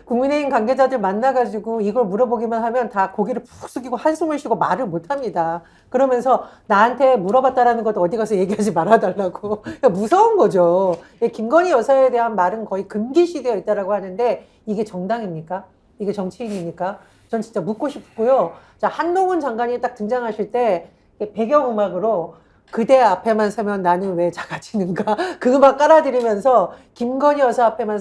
국민의힘 관계자들 만나가지고 이걸 물어보기만 하면 다 고개를 푹 숙이고 한숨을 쉬고 말을 못합니다. 그러면서 나한테 물어봤다라는 것도 어디 가서 얘기하지 말아달라고. 그러니까 무서운 거죠. 김건희 여사에 대한 말은 거의 금기시되어 있다라고 하는데 이게 정당입니까? 이게 정치인입니까? 전 진짜 묻고 싶고요. 자, 한동훈 장관이 딱 등장하실 때 배경음악으로 그대 앞에만 서면 나는 왜 작아지는가 그 음악 깔아드리면서 김건희 여사 앞에만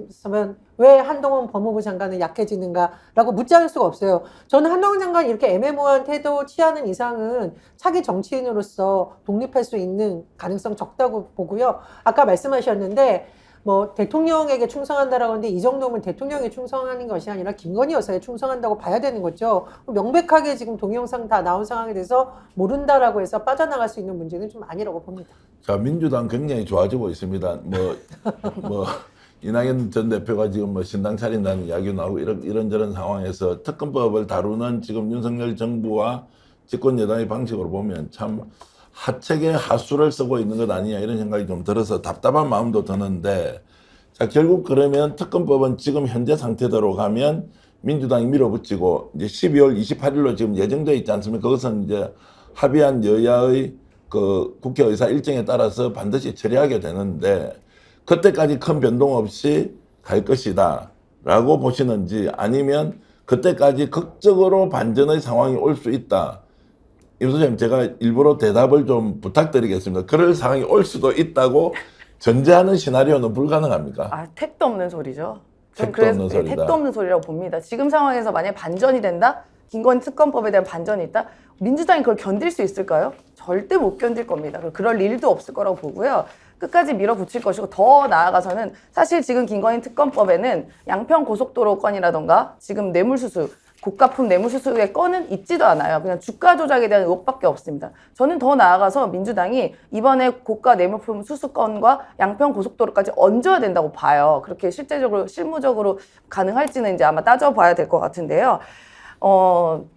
서면 왜 한동훈 법무부 장관은 약해지는가 라고 묻지 않을 수가 없어요. 저는 한동훈 장관이 이렇게 애매모호한 태도 취하는 이상은 차기 정치인으로서 독립할 수 있는 가능성 적다고 보고요. 아까 말씀하셨는데 뭐 대통령에게 충성한다라고 하는데 이 정도면 대통령에 충성하는 것이 아니라 김건희 여사에 충성한다고 봐야 되는 거죠. 명백하게 지금 동영상 다 나온 상황에 대해서 모른다라고 해서 빠져나갈 수 있는 문제는 좀 아니라고 봅니다. 자, 민주당 굉장히 좋아지고 있습니다. 뭐 이낙연 전 대표가 지금 뭐 신당 차린다는 이야기 나오고 이런저런 상황에서 특검법을 다루는 지금 윤석열 정부와 집권 여당의 방식으로 보면 참 하책의 하수를 쓰고 있는 것 아니냐 이런 생각이 좀 들어서 답답한 마음도 드는데, 자, 결국 그러면 특검법은 지금 현재 상태대로 가면 민주당이 밀어붙이고 이제 12월 28일로 지금 예정되어 있지 않습니까? 그것은 이제 합의한 여야의 그 국회의사 일정에 따라서 반드시 처리하게 되는데 그때까지 큰 변동 없이 갈 것이다 라고 보시는지, 아니면 그때까지 극적으로 반전의 상황이 올 수 있다. 임 소장님, 제가 일부러 대답을 좀 부탁드리겠습니다. 그럴 상황이 올 수도 있다고 전제하는 시나리오는 불가능합니까? 아, 택도 없는 소리죠. 택도 없는 소리다. 택도 없는 소리라고 봅니다. 지금 상황에서 만약에 반전이 된다? 김건희 특검법에 대한 반전이 있다? 민주당이 그걸 견딜 수 있을까요? 절대 못 견딜 겁니다. 그럴 일도 없을 거라고 보고요. 끝까지 밀어붙일 것이고, 더 나아가서는 사실 지금 김건희 특검법에는 양평 고속도로 건이라던가 지금 뇌물수수, 고가품 뇌물수수의 건은 있지도 않아요. 그냥 주가 조작에 대한 의혹밖에 없습니다. 저는 더 나아가서 민주당이 이번에 고가 뇌물품 수수 건과 양평 고속도로까지 얹어야 된다고 봐요. 그렇게 실제적으로 실무적으로 가능할지는 이제 아마 따져봐야 될 것 같은데요.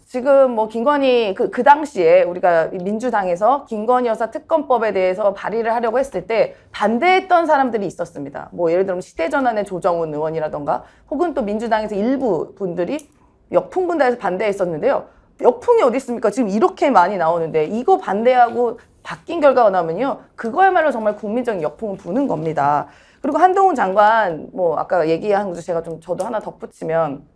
지금 뭐 김건희 그 당시에 우리가 민주당에서 김건희 여사 특검법에 대해서 발의를 하려고 했을 때 반대했던 사람들이 있었습니다. 뭐 예를 들면 시대전환의 조정훈 의원이라던가 혹은 또 민주당에서 일부 분들이 역풍 분다해서 반대했었는데요. 역풍이 어디 있습니까? 지금 이렇게 많이 나오는데 이거 반대하고 바뀐 결과가 나오면요, 그거야말로 정말 국민적인 역풍을 부는 겁니다. 그리고 한동훈 장관 뭐 아까 얘기한 거 제가 좀 저도 하나 덧붙이면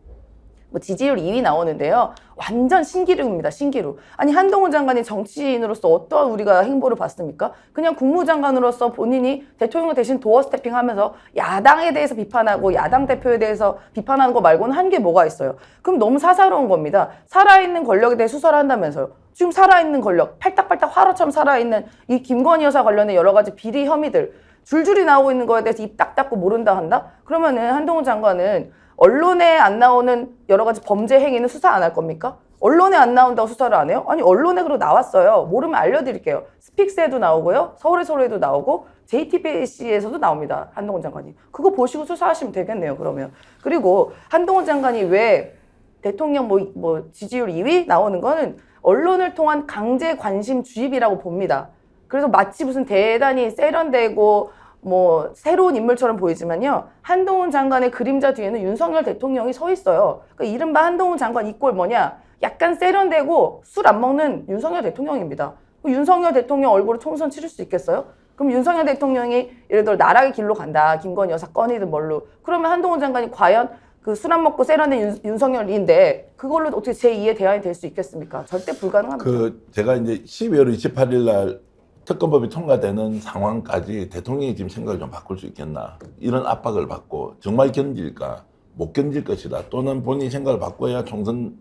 뭐 지지율 2위 나오는데요. 완전 신기루입니다. 신기루. 아니, 한동훈 장관이 정치인으로서 어떠한 우리가 행보를 봤습니까? 그냥 국무장관으로서 본인이 대통령 대신 도어 스태핑하면서 야당에 대해서 비판하고 야당 대표에 대해서 비판하는 거 말고는 한 게 뭐가 있어요? 그럼 너무 사사로운 겁니다. 살아있는 권력에 대해 수사를 한다면서요. 지금 살아있는 권력, 팔딱팔딱 화로처럼 살아있는 이 김건희 여사 관련된 여러 가지 비리 혐의들 줄줄이 나오고 있는 거에 대해서 입 딱 닫고 모른다 한다? 그러면은 한동훈 장관은 언론에 안 나오는 여러 가지 범죄 행위는 수사 안 할 겁니까? 언론에 안 나온다고 수사를 안 해요? 아니, 언론에 그러 나왔어요. 모르면 알려드릴게요. 스픽스에도 나오고요. 서울의 소리에도 나오고 JTBC에서도 나옵니다. 한동훈 장관이. 그거 보시고 수사하시면 되겠네요, 그러면. 그리고 한동훈 장관이 왜 대통령 뭐 지지율 2위 나오는 거는 언론을 통한 강제 관심 주입이라고 봅니다. 그래서 마치 무슨 대단히 세련되고 뭐 새로운 인물처럼 보이지만요, 한동훈 장관의 그림자 뒤에는 윤석열 대통령이 서 있어요. 그러니까 이른바 한동훈 장관 이 꼴 뭐냐, 약간 세련되고 술 안 먹는 윤석열 대통령입니다. 윤석열 대통령 얼굴로 총선 치를 수 있겠어요? 그럼 윤석열 대통령이 예를 들어 나락의 길로 간다, 김건희 여사 건이든 뭘로, 그러면 한동훈 장관이 과연 그 술 안 먹고 세련된 윤석열인데 그걸로 어떻게 제2의 대안이 될 수 있겠습니까? 절대 불가능합니다. 제가 이제 12월 28일 날 특검법이 통과되는 상황까지 대통령이 지금 생각을 좀 바꿀 수 있겠나, 이런 압박을 받고 정말 견딜까, 못 견딜 것이다, 또는 본인이 생각을 바꿔야 총선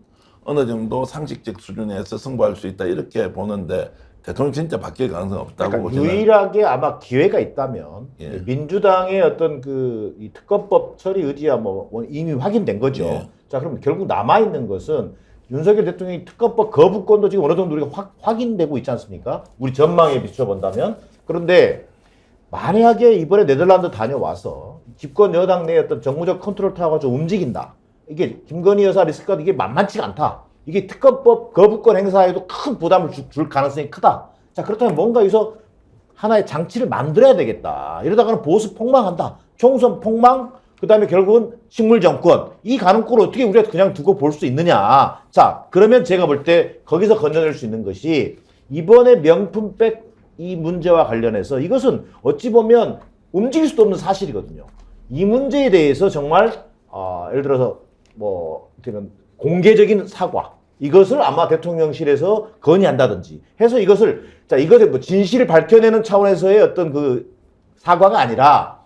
어느 정도 상식적 수준에서 승부할 수 있다, 이렇게 보는데 대통령 진짜 바뀔 가능성은 없다고 그러니까 보시나요? 유일하게 아마 기회가 있다면 예. 민주당의 어떤 이 특검법 처리 의지야 뭐 이미 확인된 거죠. 예. 자, 그럼 결국 남아 있는 것은 윤석열 대통령이 특검법 거부권도 지금 어느 정도 우리가 확인되고 있지 않습니까? 우리 전망에 비춰 본다면. 그런데 만약에 이번에 네덜란드 다녀와서 집권 여당 내 어떤 정무적 컨트롤 타워가 좀 움직인다, 이게 김건희 여사 리스크가 이게 만만치가 않다, 이게 특검법 거부권 행사에도 큰 부담을 줄 가능성이 크다. 자, 그렇다면 뭔가 여기서 하나의 장치를 만들어야 되겠다. 이러다가는 보수 폭망한다, 총선 폭망, 그다음에 결국은 식물 정권. 이 가능성을 어떻게 우리가 그냥 두고 볼 수 있느냐. 자, 그러면 제가 볼 때 거기서 건져낼 수 있는 것이 이번에 명품백 이 문제와 관련해서 이것은 어찌 보면 움직일 수도 없는 사실이거든요. 이 문제에 대해서 정말 예를 들어서 뭐 어떻게든 공개적인 사과 이것을 아마 대통령실에서 건의한다든지 해서 이것을 자 이것의 뭐 진실을 밝혀내는 차원에서의 어떤 그 사과가 아니라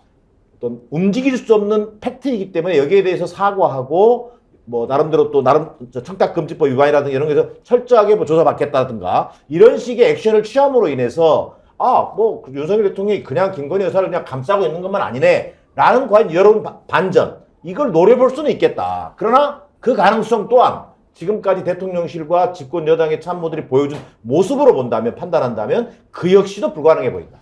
어떤 움직일 수 없는 팩트이기 때문에 여기에 대해서 사과하고 뭐 나름대로 또 나름 청탁금지법 위반이라든가 이런 거에서 철저하게 뭐 조사받겠다든가 이런 식의 액션을 취함으로 인해서 뭐 윤석열 대통령이 그냥 김건희 여사를 그냥 감싸고 있는 것만 아니네 라는 과연 여러분 반전 이걸 노려볼 수는 있겠다. 그러나 그 가능성 또한 지금까지 대통령실과 집권 여당의 참모들이 보여준 모습으로 본다면 판단한다면 그 역시도 불가능해 보인다.